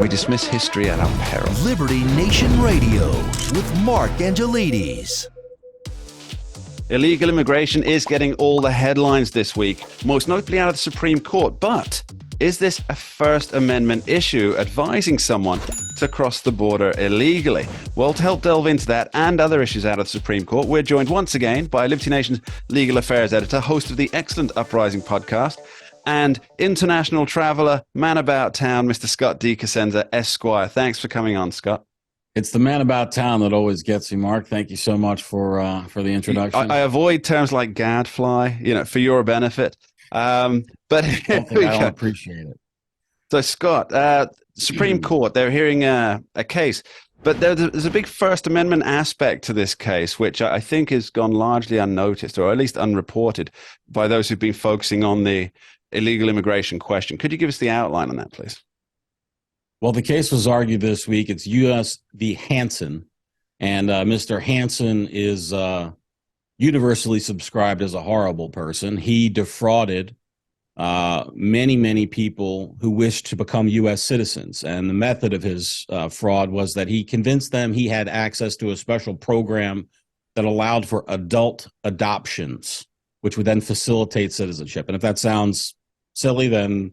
We dismiss history at our peril. Liberty Nation Radio with Mark Angelides. Illegal immigration is getting all the headlines this week, most notably out of the Supreme Court. But is this a First Amendment issue advising someone to cross the border illegally? Well, to help delve into that and other issues out of the Supreme Court, we're joined once again by Liberty Nation's legal affairs editor, host of the excellent Uprising podcast, and international traveler, man about town, Mr. Scott D. Cosenza, Esquire. Thanks for coming on, Scott. It's the man about town that always gets me, Mark. Thank you so much for the introduction. I avoid terms like gadfly, for your benefit. But I don't appreciate it. So, Scott, Supreme Court, they're hearing a case, but there's a big First Amendment aspect to this case, which I think has gone largely unnoticed, or at least unreported, by those who've been focusing on the illegal immigration question. Could you give us the outline on that, please? Well, the case was argued this week. It's U.S. v. Hansen, and Mr. Hansen is universally subscribed as a horrible person. He defrauded many people who wished to become U.S. citizens, and the method of his fraud was that he convinced them he had access to a special program that allowed for adult adoptions, which would then facilitate citizenship. And if that sounds silly, then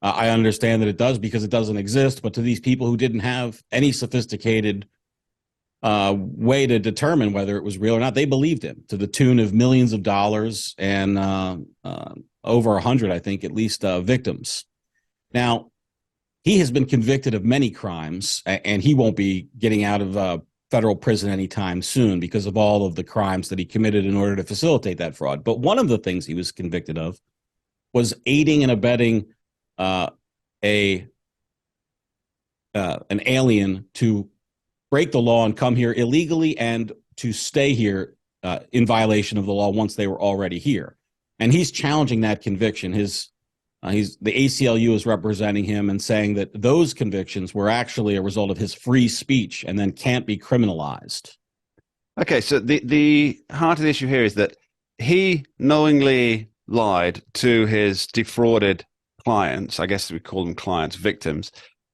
I understand that it does, because it doesn't exist. But to these people who didn't have any sophisticated way to determine whether it was real or not, they believed him to the tune of millions of dollars and over 100, I think, at least victims. Now, he has been convicted of many crimes, and he won't be getting out of federal prison anytime soon because of all of the crimes that he committed in order to facilitate that fraud. But one of the things he was convicted of was aiding and abetting an alien to break the law and come here illegally, and to stay here in violation of the law once they were already here. And he's challenging that conviction. The ACLU is representing him and saying that those convictions were actually a result of his free speech and then can't be criminalized. Okay, so the heart of the issue here is that he knowingly lied to his defrauded clients. I guess we call them clients, victims.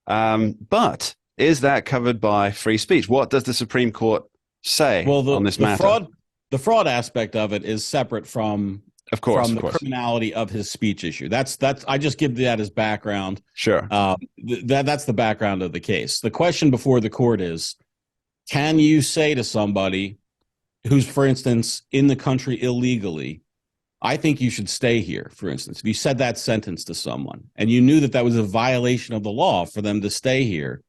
But is that covered by free speech? What does the Supreme Court say on this matter? The fraud aspect of it is separate from the criminality of his speech issue. That's I just give that as background. Sure. That's the background of the case. The question before the court is, can you say to somebody who's, for instance, in the country illegally, I think you should stay here, for instance, if you said that sentence to someone and you knew that that was a violation of the law for them to stay here,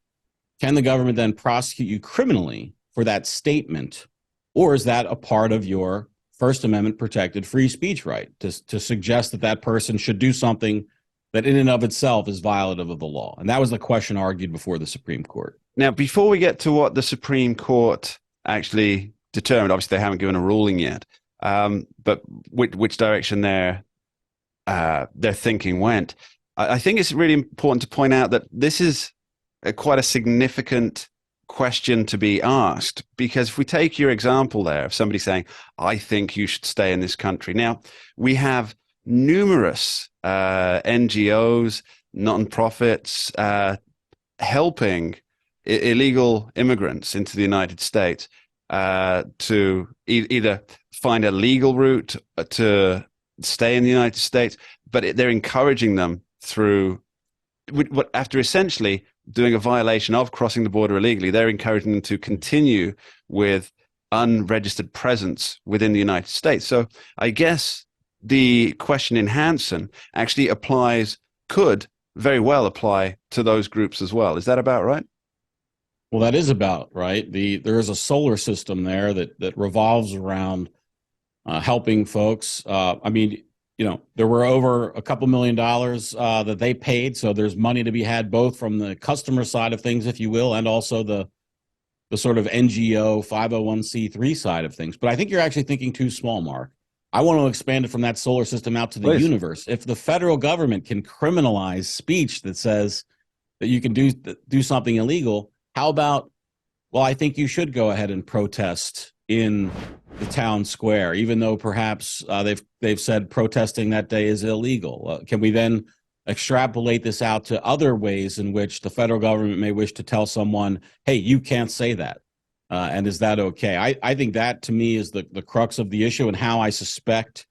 can the government then prosecute you criminally for that statement? Or is that a part of your First Amendment protected free speech right to suggest that that person should do something that in and of itself is violative of the law? And that was the question argued before the Supreme Court. Now, before we get to what the Supreme Court actually determined, obviously they haven't given a ruling yet, but which direction their thinking went, I think it's really important to point out that this is quite a significant question to be asked, because if we take your example there of somebody saying, I think you should stay in this country. Now, we have numerous NGOs, non-profits helping illegal immigrants into the United States to either find a legal route to stay in the United States, but they're encouraging them through, after essentially doing a violation of crossing the border illegally, they're encouraging them to continue with unregistered presence within the United States. So I guess the question in Hansen actually could very well apply to those groups as well. Is that about right? Well, that is about right. There is a solar system there that revolves around helping folks. There were over a couple $1 million that they paid. So there's money to be had both from the customer side of things, if you will, and also the sort of NGO 501c3 side of things. But I think you're actually thinking too small, Mark. I want to expand it from that solar system out to the universe. If the federal government can criminalize speech that says that you can do something illegal, how about, well, I think you should go ahead and protest in the town square, even though perhaps they've said protesting that day is illegal. Can we then extrapolate this out to other ways in which the federal government may wish to tell someone, hey, you can't say that. And is that okay? I think that, to me, is the crux of the issue, and how I suspect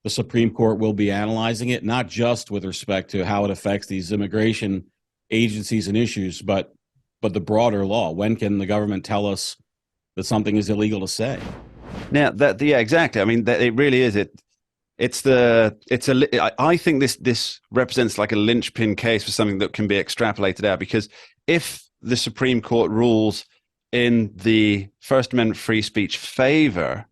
the Supreme Court will be analyzing it, not just with respect to how it affects these immigration agencies and issues, but the broader law. When can the government tell us that something is illegal to say? Now that, yeah, exactly. I mean, that it really is. I think this represents like a linchpin case for something that can be extrapolated out, because if the Supreme Court rules in the First Amendment free speech favor,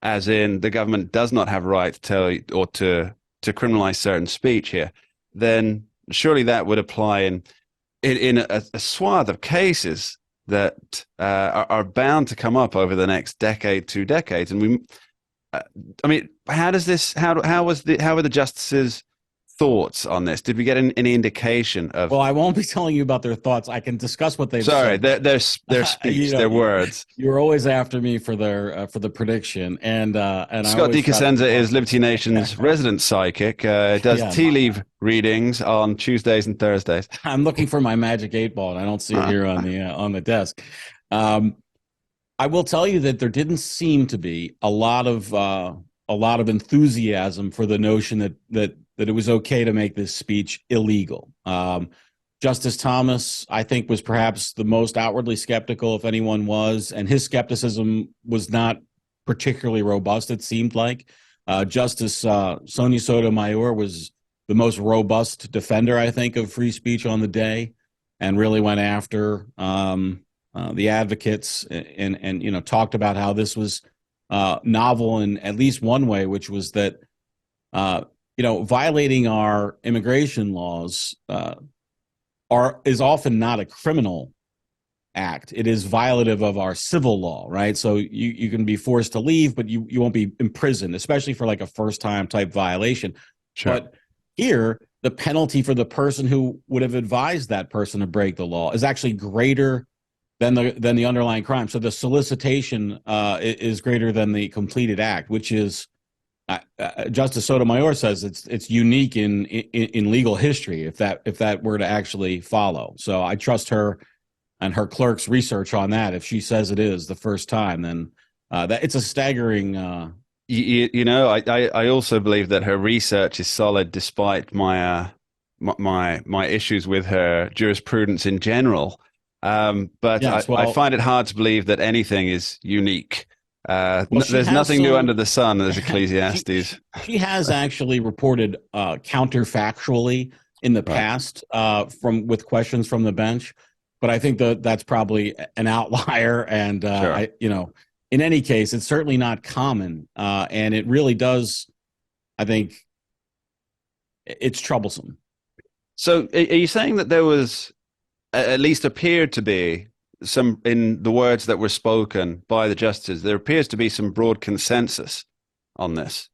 as in the government does not have a right to tell or to criminalize certain speech here, then surely that would apply in a swath of cases that are bound to come up over the next decade, 2 decades. And I mean, how does this? How were the justices' thoughts on this? Did we get any indication of? Well, I won't be telling you about their thoughts. I can discuss what they've Sorry, said. their speech, their words. You're always after me for the prediction, and Scott DeCosenza is Liberty Nation's resident psychic. Does tea leaf readings on Tuesdays and Thursdays. I'm looking for my magic 8 ball, and I don't see it here on the desk. I will tell you that there didn't seem to be a lot of enthusiasm for the notion that it was okay to make this speech illegal. Justice Thomas, I think, was perhaps the most outwardly skeptical, if anyone was, and his skepticism was not particularly robust, it seemed like. Justice Sonia Sotomayor was the most robust defender, I think, of free speech on the day, and really went after the advocates and talked about how this was novel in at least one way, which was that violating our immigration laws is often not a criminal act. It is violative of our civil law, right? So you can be forced to leave, but you won't be imprisoned, especially for like a first time type violation. Sure. But here, the penalty for the person who would have advised that person to break the law is actually greater than the underlying crime. So the solicitation is greater than the completed act, which is Justice Sotomayor says it's unique in legal history if that were to actually follow. So I trust her and her clerk's research on that. If she says it is the first time, then that it's a staggering. I also believe that her research is solid, despite my issues with her jurisprudence in general. But yes, I find it hard to believe that anything is unique. There's nothing new under the sun, as Ecclesiastes. She has actually reported counterfactually in the past with questions from the bench, but I think that's probably an outlier. And sure. In any case, it's certainly not common, and it really does. I think it's troublesome. So, are you saying that there was, at least appeared to be, some, in the words that were spoken by the justices, there appears to be some broad consensus on this?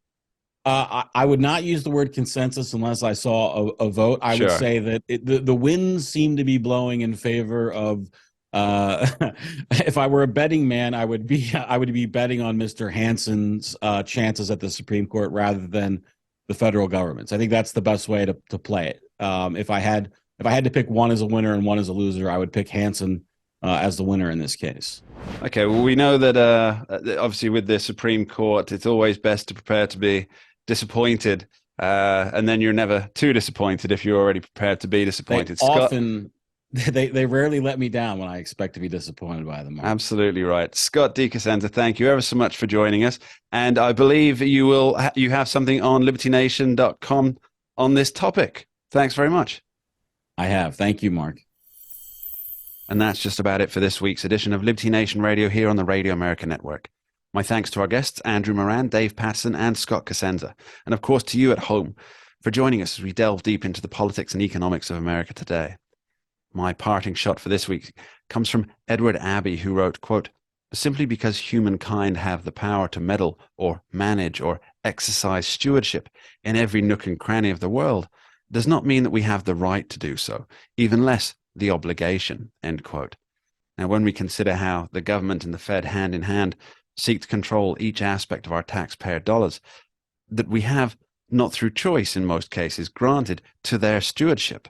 I would not use the word consensus unless I saw a vote. I would say that the winds seem to be blowing in favor of. If I were a betting man, I would be betting on Mr. Hanson's chances at the Supreme Court rather than the federal government's. I think that's the best way to play it. If I had to pick one as a winner and one as a loser, I would pick Hanson as the winner in this case. Okay, well, we know that obviously with the Supreme Court, it's always best to prepare to be disappointed, and then you're never too disappointed if you're already prepared to be disappointed. They rarely let me down when I expect to be disappointed by them. Absolutely right. Scott DeCosenza, thank you ever so much for joining us. And I believe you have something on libertynation.com on this topic. Thanks very much. I have. Thank you, Mark. And that's just about it for this week's edition of Liberty Nation Radio here on the Radio America Network. My thanks to our guests, Andrew Moran, Dave Patterson, and Scott Cosenza. And of course to you at home for joining us as we delve deep into the politics and economics of America today. My parting shot for this week comes from Edward Abbey, who wrote, quote, "Simply because humankind have the power to meddle or manage or exercise stewardship in every nook and cranny of the world does not mean that we have the right to do so, even less the obligation," end quote. Now, when we consider how the government and the Fed hand in hand seek to control each aspect of our taxpayer dollars, that we have not through choice in most cases, granted to their stewardship.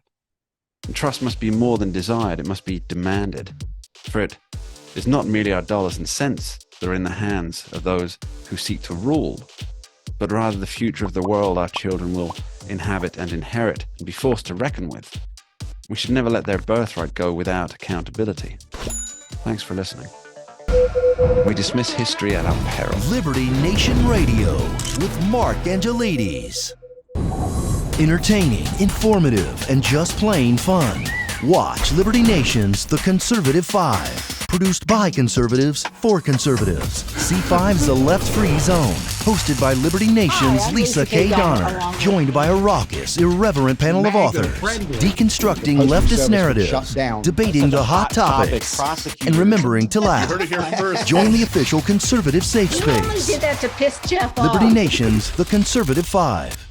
And trust must be more than desired, it must be demanded. For it is not merely our dollars and cents that are in the hands of those who seek to rule, but rather the future of the world our children will inhabit and inherit and be forced to reckon with. We should never let their birthright go without accountability. Thanks for listening. We dismiss history at our peril. Liberty Nation Radio with Mark Angelides. Entertaining, informative, and just plain fun. Watch Liberty Nation's The Conservative 5. Produced by conservatives for conservatives. C5's The Left Free Zone. Hosted by Liberty Nation's Lisa K. Donner. Joined by a raucous, irreverent panel of authors. Deconstructing leftist narratives. Debating the hot topics. And remembering to laugh. Join the official conservative safe You only space. did that to piss Jeff off. Liberty Nation's The Conservative 5.